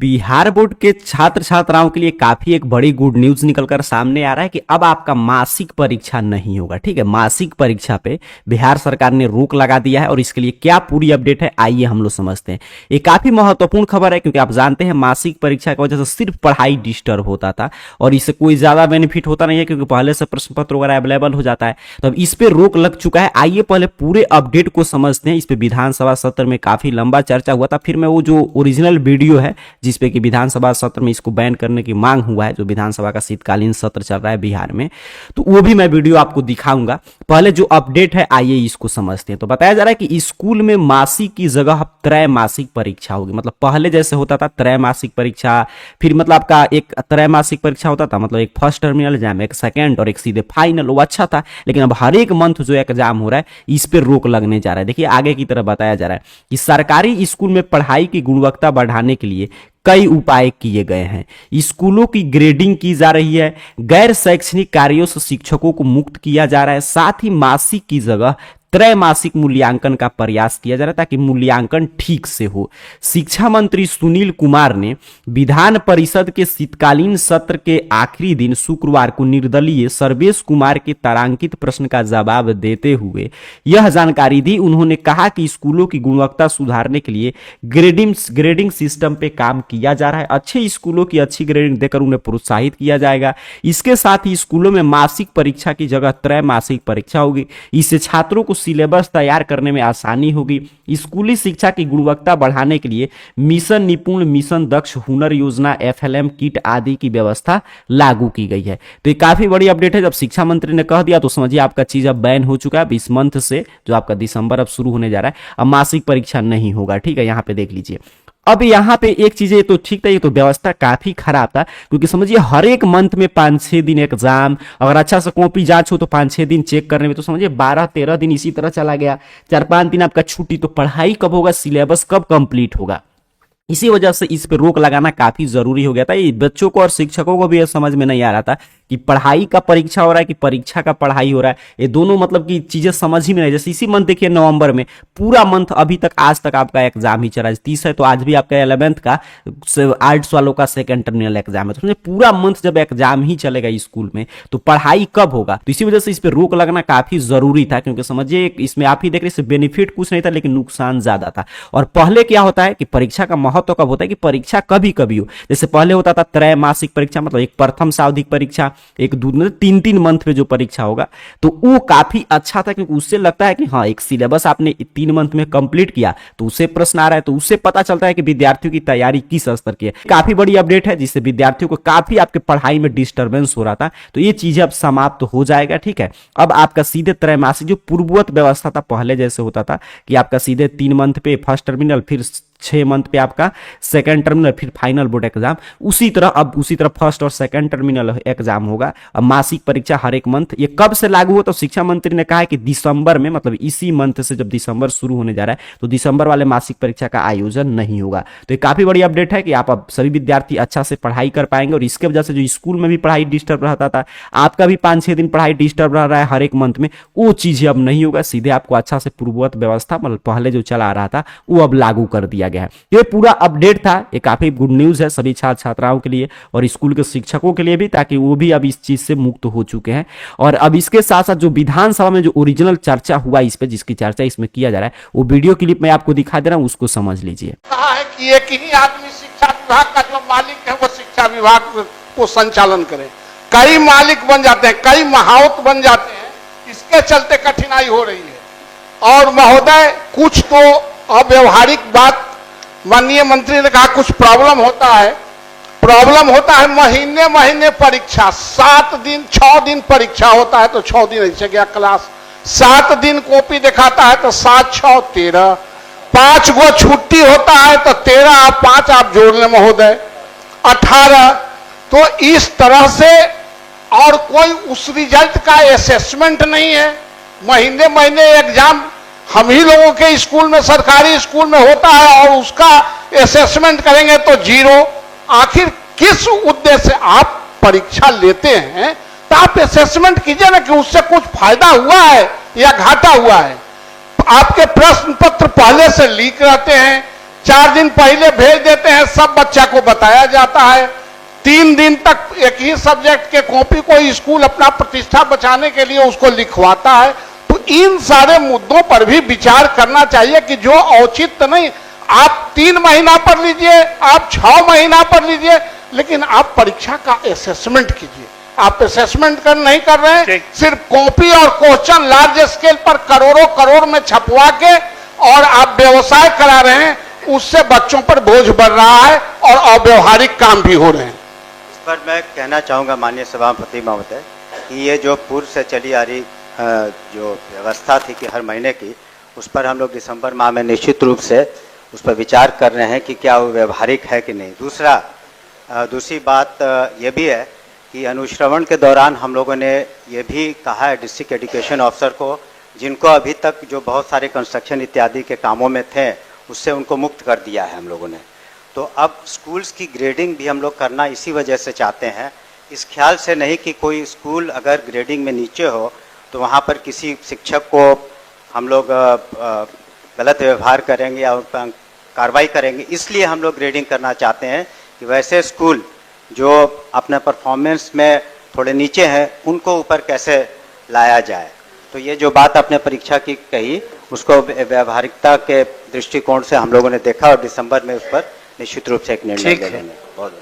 Bihar board के छात्र छात्राओं के लिए काफी एक बड़ी गुड न्यूज निकलकर सामने आ रहा है कि अब आपका मासिक परीक्षा नहीं होगा। ठीक है, मासिक परीक्षा पे बिहार सरकार ने रोक लगा दिया है और इसके लिए क्या पूरी अपडेट है आइए हम लोग समझते हैं। ये काफी महत्वपूर्ण खबर है क्योंकि आप जानते हैं मासिक परीक्षा की वजह से सिर्फ पढ़ाई डिस्टर्ब होता था और इससे कोई ज्यादा बेनिफिट होता नहीं है क्योंकि पहले से प्रश्न पत्र वगैरह अवेलेबल हो जाता है। तो अब इस पे रोक लग चुका है। आइए पहले पूरे अपडेट को समझते हैं। इस पे विधानसभा सत्र में काफी लंबा चर्चा हुआ था, फिर मैं वो जो ओरिजिनल वीडियो है जिसपे कि विधानसभा सत्र में इसको बैन करने की मांग हुआ है, जो विधानसभा का शीतकालीन सत्र चल रहा है बिहार में, तो वो भी मैं वीडियो आपको दिखाऊंगा। पहले जो अपडेट है आइए इसको समझते हैं। तो बताया जा रहा है कि स्कूल में मासिक की जगह त्रैमासिक परीक्षा होगी। मतलब पहले जैसे होता था त्रैमासिक परीक्षा, फिर मतलब आपका एक त्रैमासिक परीक्षा होता था, मतलब एक फर्स्ट टर्मिनल एग्जाम, एक सेकंड और एक सीधे फाइनल, वो अच्छा था। लेकिन अब हर एक मंथ जो एग्जाम हो रहा है इस पे रोक लगने जा रहा है। देखिए आगे की तरफ बताया जा रहा है कि सरकारी स्कूल में पढ़ाई की गुणवत्ता बढ़ाने के लिए कई उपाय किए गए हैं। स्कूलों की ग्रेडिंग की जा रही है, गैर शैक्षणिक कार्यों से शिक्षकों को मुक्त किया जा रहा है, साथ ही मासिक की जगह त्रैमासिक मूल्यांकन का प्रयास किया जा रहा है ताकि मूल्यांकन ठीक से हो। शिक्षा मंत्री सुनील कुमार ने विधान परिषद के शीतकालीन सत्र के आखिरी दिन शुक्रवार को निर्दलीय सर्वेश कुमार के तारांकित प्रश्न का जवाब देते हुए यह जानकारी दी। उन्होंने कहा कि स्कूलों की गुणवत्ता सुधारने के लिए ग्रेडिंग सिस्टम पे काम किया जा रहा है। अच्छे स्कूलों की अच्छी ग्रेडिंग देकर उन्हें प्रोत्साहित किया जाएगा। इसके साथ ही स्कूलों में मासिक परीक्षा की जगह त्रैमासिक परीक्षा होगी। इससे छात्रों को सिलेबस तैयार करने में आसानी होगी। स्कूली शिक्षा की गुणवत्ता बढ़ाने के लिए मिशन निपुण, मिशन दक्ष, हुनर योजना, FLM किट आदि की व्यवस्था लागू की गई है। तो ये काफी बड़ी अपडेट है। जब शिक्षा मंत्री ने कह दिया तो समझिए आपका चीज अब बैन हो चुका है। अब इस मंथ से जो आपका दिसंबर अब शुरू होने जा रहा है, अब मासिक परीक्षा नहीं होगा। ठीक है, यहां पे देख लीजिए। अब यहाँ पे एक चीज तो ठीक था, ये तो व्यवस्था काफी खराब था क्योंकि समझिए हर एक मंथ में 5-6 दिन एग्जाम, अगर अच्छा से कॉपी जांच हो तो 5-6 दिन चेक करने में, तो समझिए 12-13 दिन इसी तरह चला गया। 4-5 दिन आपका छुट्टी, तो पढ़ाई कब होगा, सिलेबस कब कंप्लीट होगा। इसी वजह से इस पे रोक लगाना काफी जरूरी हो गया था। ये बच्चों को और शिक्षकों को भी यह समझ में नहीं आ रहा था कि पढ़ाई का परीक्षा हो रहा है कि परीक्षा का पढ़ाई हो रहा है। ये दोनों मतलब की चीजें समझ ही में नहीं। जैसे इसी मंथ देखिए नवंबर में पूरा मंथ अभी तक आज तक आपका एग्जाम ही चला है। 30 है तो आज भी आपका 11th का आर्ट्स वालों का सेकंड टर्मिनल एग्जाम है। तो पूरा मंथ जब एग्जाम ही चलेगा स्कूल में तो पढ़ाई कब होगा। तो इसी वजह से इस पर रोक लगना काफी जरूरी था क्योंकि समझिए इसमें आप ही देख रहे बेनिफिट कुछ नहीं था लेकिन नुकसान ज्यादा था। और पहले क्या होता है कि परीक्षा का महत्व कब होता है कि परीक्षा कभी कभी हो। जैसे पहले होता था त्रैमासिक परीक्षा, मतलब एक प्रथम सावधिक परीक्षा, एक 3-3 मंथ में जो परीक्षा होगा तो वो काफी अच्छा था क्योंकि उससे लगता है कि हाँ एक सिलेबस आपने 3 मंथ में कंप्लीट किया तो उससे प्रश्न आ रहा है, तो उससे पता चलता है कि विद्यार्थियों की तैयारी किस स्तर की है। काफी बड़ी अपडेट है जिससे विद्यार्थियों को काफी आपके पढ़ाई में डिस्टर्बेंस हो रहा था, तो ये चीजें अब समाप्त हो जाएगा। ठीक है, अब आपका सीधे त्रैमासिक जो पूर्ववत व्यवस्था था पहले जैसे होता था कि आपका सीधे 3 मंथ पे फर्स्ट टर्मिनल, फिर 6 मंथ पे आपका सेकंड टर्मिनल, फिर फाइनल बोर्ड एग्जाम, उसी तरह फर्स्ट और सेकंड टर्मिनल एग्जाम होगा। अब मासिक परीक्षा हर एक मंथ। ये कब से लागू हो तो शिक्षा मंत्री ने कहा है कि दिसंबर में, मतलब इसी मंथ से जब दिसंबर शुरू होने जा रहा है तो दिसंबर वाले मासिक परीक्षा का आयोजन नहीं होगा। तो ये काफी बड़ी अपडेट है कि आप अब सभी विद्यार्थी अच्छा से पढ़ाई कर पाएंगे। और इसके वजह से जो स्कूल में भी पढ़ाई डिस्टर्ब रहता था, आपका भी 5-6 दिन पढ़ाई डिस्टर्ब रह रहा है हर एक मंथ में, वो चीजें अब नहीं होगा। सीधे आपको अच्छा से पूर्ववत व्यवस्था, मतलब पहले जो चला आ रहा था वो अब लागू कर दिया गया है। ये पूरा अपडेट था। ये काफी गुड न्यूज है सभी छात्र छात्राओं के लिए और स्कूल के शिक्षकों के लिए भी, ताकि वो भी अब इस चीज से मुक्त हो चुके हैं। और अब इसके साथ साथ जो विधानसभा में जो ओरिजिनल चर्चा हुआ इस पे, जिसकी चर्चा इसमें किया जा रहा है, वो वीडियो क्लिप मैं आपको दिखा दे रहा हूं, उसको समझ लीजिए। कहा है कि एक ही आदमी शिक्षा विभाग का जो मालिक है वो शिक्षा विभाग को संचालन करे। कई मालिक बन जाते हैं, कई महावत बन जाते हैं, इसके चलते कठिनाई हो रही है। और महोदय कुछ तो अव्यवहारिक बात माननीय मंत्री ने कहा, कुछ प्रॉब्लम होता है महीने महीने परीक्षा, 7 दिन 6 दिन परीक्षा होता है तो 6 दिन ऐसे गया क्लास, 7 दिन कॉपी दिखाता है तो 7-6 13, 5 गो छुट्टी होता है तो 13 और 5 आप जोड़ लें महोदय 18। तो इस तरह से, और कोई उस रिजल्ट का असेसमेंट नहीं है। महीने महीने एग्जाम हम ही लोगों के स्कूल में, सरकारी स्कूल में होता है और उसका असेसमेंट करेंगे तो 0। आखिर किस उद्देश्य से आप परीक्षा लेते हैं, तो आप असेसमेंट कीजिए ना कि उससे कुछ फायदा हुआ है या घाटा हुआ है। आपके प्रश्न पत्र पहले से लीक रहते हैं, 4 दिन पहले भेज देते हैं, सब बच्चा को बताया जाता है। 3 दिन तक एक ही सब्जेक्ट के कॉपी को स्कूल अपना प्रतिष्ठा बचाने के लिए उसको लिखवाता है। तो इन सारे मुद्दों पर भी विचार करना चाहिए कि जो औचित्य नहीं, आप 3 महीना पर लीजिए, आप 6 महीना पर लीजिए, लेकिन आप परीक्षा का असेसमेंट कीजिए। आप असेसमेंट नहीं कर रहे हैं, सिर्फ कॉपी और क्वेश्चन लार्ज स्केल पर करोड़ों करोड़ में छपवा के और आप व्यवसाय करा रहे हैं, उससे बच्चों पर बोझ बढ़ रहा है और अव्यवहारिक काम भी हो रहे हैं। इस पर मैं कहना चाहूँगा माननीय सभापति महोदय कि ये जो पूर्व से चली आ रही जो व्यवस्था थी कि हर महीने की, उस पर हम लोग दिसंबर माह में निश्चित रूप से उस पर विचार कर रहे हैं कि क्या वो व्यवहारिक है कि नहीं। दूसरी बात ये भी है कि अनुश्रवण के दौरान हम लोगों ने ये भी कहा है डिस्ट्रिक्ट एजुकेशन ऑफिसर को, जिनको अभी तक जो बहुत सारे कंस्ट्रक्शन इत्यादि के कामों में थे उससे उनको मुक्त कर दिया है हम लोगों ने। तो अब स्कूल्स की ग्रेडिंग भी हम लोग करना इसी वजह से चाहते हैं, इस ख्याल से नहीं कि कोई स्कूल अगर ग्रेडिंग में नीचे हो तो वहाँ पर किसी शिक्षक को हम लोग गलत व्यवहार करेंगे या उन पर कार्रवाई करेंगे। इसलिए हम लोग ग्रेडिंग करना चाहते हैं कि वैसे स्कूल जो अपने परफॉर्मेंस में थोड़े नीचे हैं उनको ऊपर कैसे लाया जाए। तो ये जो बात आपने परीक्षा की कही उसको व्यवहारिकता के दृष्टिकोण से हम लोगों ने देखा और दिसंबर में उस पर निश्चित रूप से एक निर्णय ले लेंगे। बहुत